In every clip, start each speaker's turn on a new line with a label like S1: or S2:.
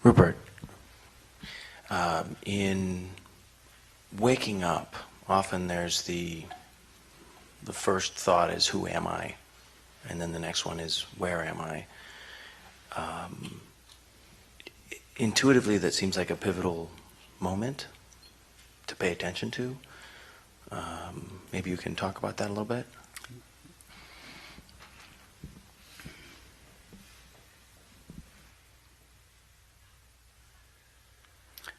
S1: Rupert, in waking up, often there's the first thought is, who am I? And then the next one is, where am I? Intuitively, that seems like a pivotal moment to pay attention to. Maybe you can talk about that a little bit?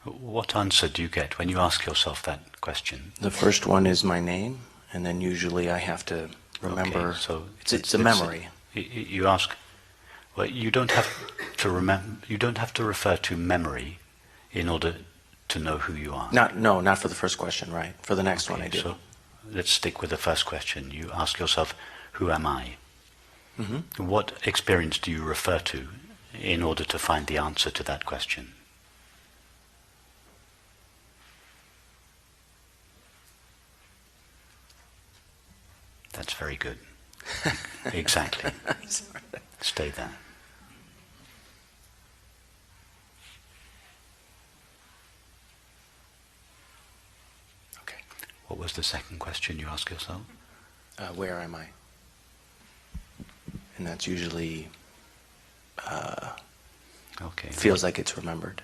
S2: What answer do you get when you ask yourself that question?
S1: The first one is my name, and then usually I have to remember.
S2: Okay, so
S1: it's a memory.
S2: You ask, well, you don't have to remember. You don't have to refer to memory in order to know who you are.
S1: Not for the first question, right? For the next one, I do.
S2: So let's stick with the first question. You ask yourself, who am I? Mm-hmm. What experience do you refer to in order to find the answer to that question? That's very good. Exactly. Stay there.
S1: Okay.
S2: What was the second question you ask yourself?
S1: Where am I? And that's usually feels like it's remembered.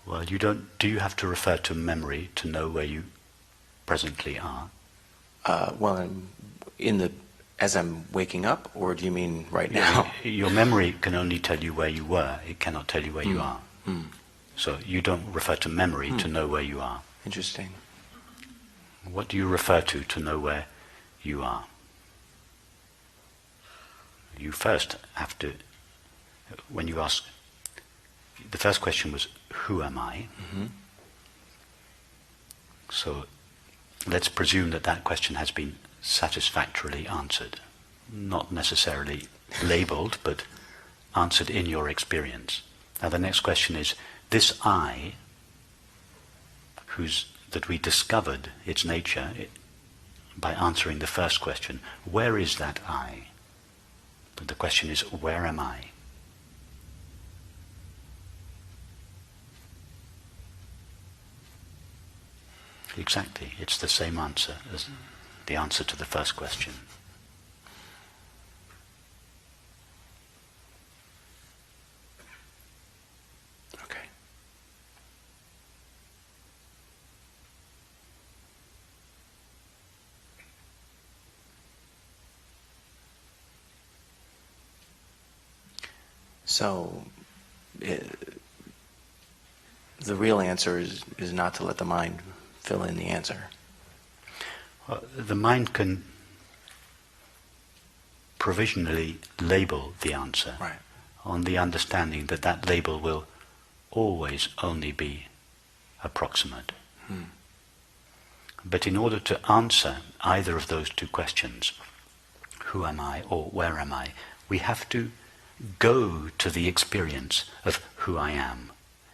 S2: Well, you don't. Do you have to refer to memory to know where you presently are?
S1: Well, as I'm waking up, or do you mean right now?
S2: Your memory can only tell you where you were. It cannot tell you where you are. So you don't refer to memory to know where you are.
S1: Interesting.
S2: What do you refer to know where you are? You first have to, when you ask, the first question was, who am I? Mm-hmm. So let's presume that that question has been satisfactorily answered. Not necessarily labeled, but answered in your experience. Now the next question is, this I, that we discovered its nature by answering the first question, where is that I? But the question is, where am I? Exactly, it's the same answer as the answer to the first question.
S1: Okay. So, the real answer is not to let the mind fill in the answer.
S2: Well, the mind can provisionally label the answer,
S1: right,
S2: on the understanding that that label will always only be approximate. But in order to answer either of those two questions, who am I or where am I, we have to go to the experience of who I am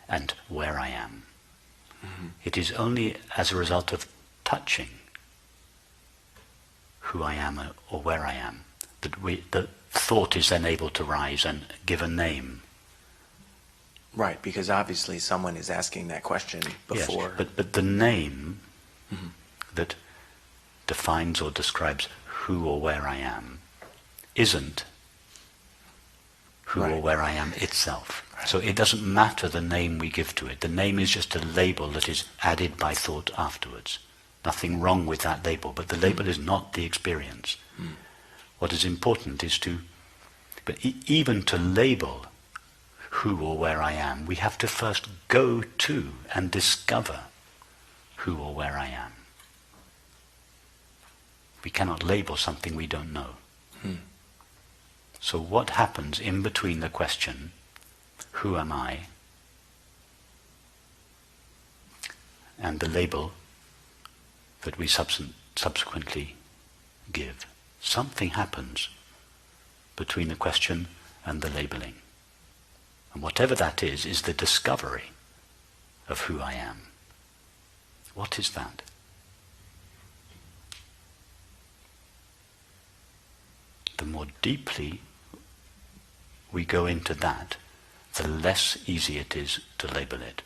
S2: and where I am. It is only as a result of touching who I am or where I am that the thought is then able to rise and give a name.
S1: Right, because obviously someone is asking that question before.
S2: Yes, but the name that defines or describes who or where I am isn't who or where I am itself. Right. So it doesn't matter the name we give to it. The name is just a label that is added by thought afterwards. Nothing wrong with that label, but the label is not the experience. What is important is even to label who or where I am, we have to first go to and discover who or where I am. We cannot label something we don't know. So what happens in between the question, who am I, and the label that we subsequently give? Something happens between the question and the labeling. And whatever that is the discovery of who I am. What is that? The more deeply we go into that, the less easy it is to label it.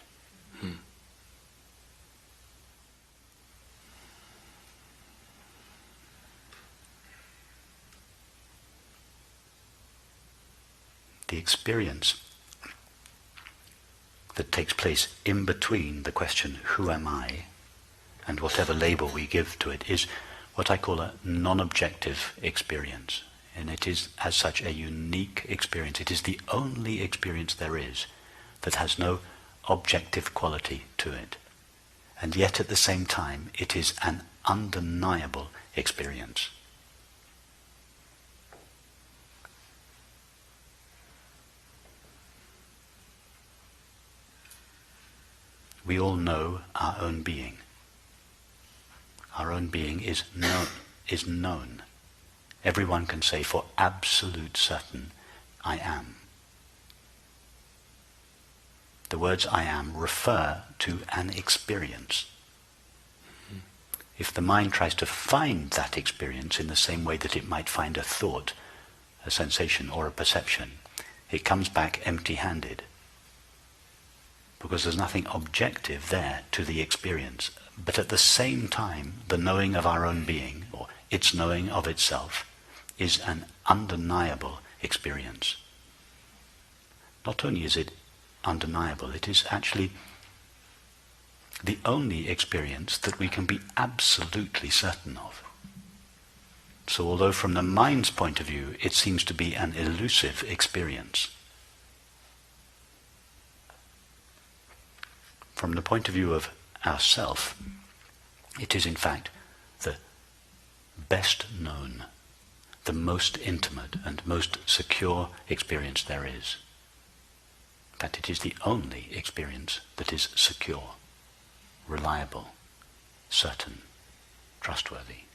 S2: The experience that takes place in between the question, who am I, and whatever label we give to it is what I call a non-objective experience. And it is, as such, a unique experience. It is the only experience there is that has no objective quality to it. And yet at the same time, it is an undeniable experience. We all know our own being. Our own being is known. Everyone can say for absolute certain, I am. The words I am refer to an experience. If the mind tries to find that experience in the same way that it might find a thought, a sensation or a perception, it comes back empty-handed. Because there's nothing objective there to the experience. But at the same time, the knowing of our own being, or its knowing of itself, is an undeniable experience. Not only is it undeniable, it is actually the only experience that we can be absolutely certain of. So although from the mind's point of view it seems to be an elusive experience, from the point of view of ourself, it is in fact the best known, the most intimate and most secure experience there is. In fact, it is the only experience that is secure, reliable, certain, trustworthy.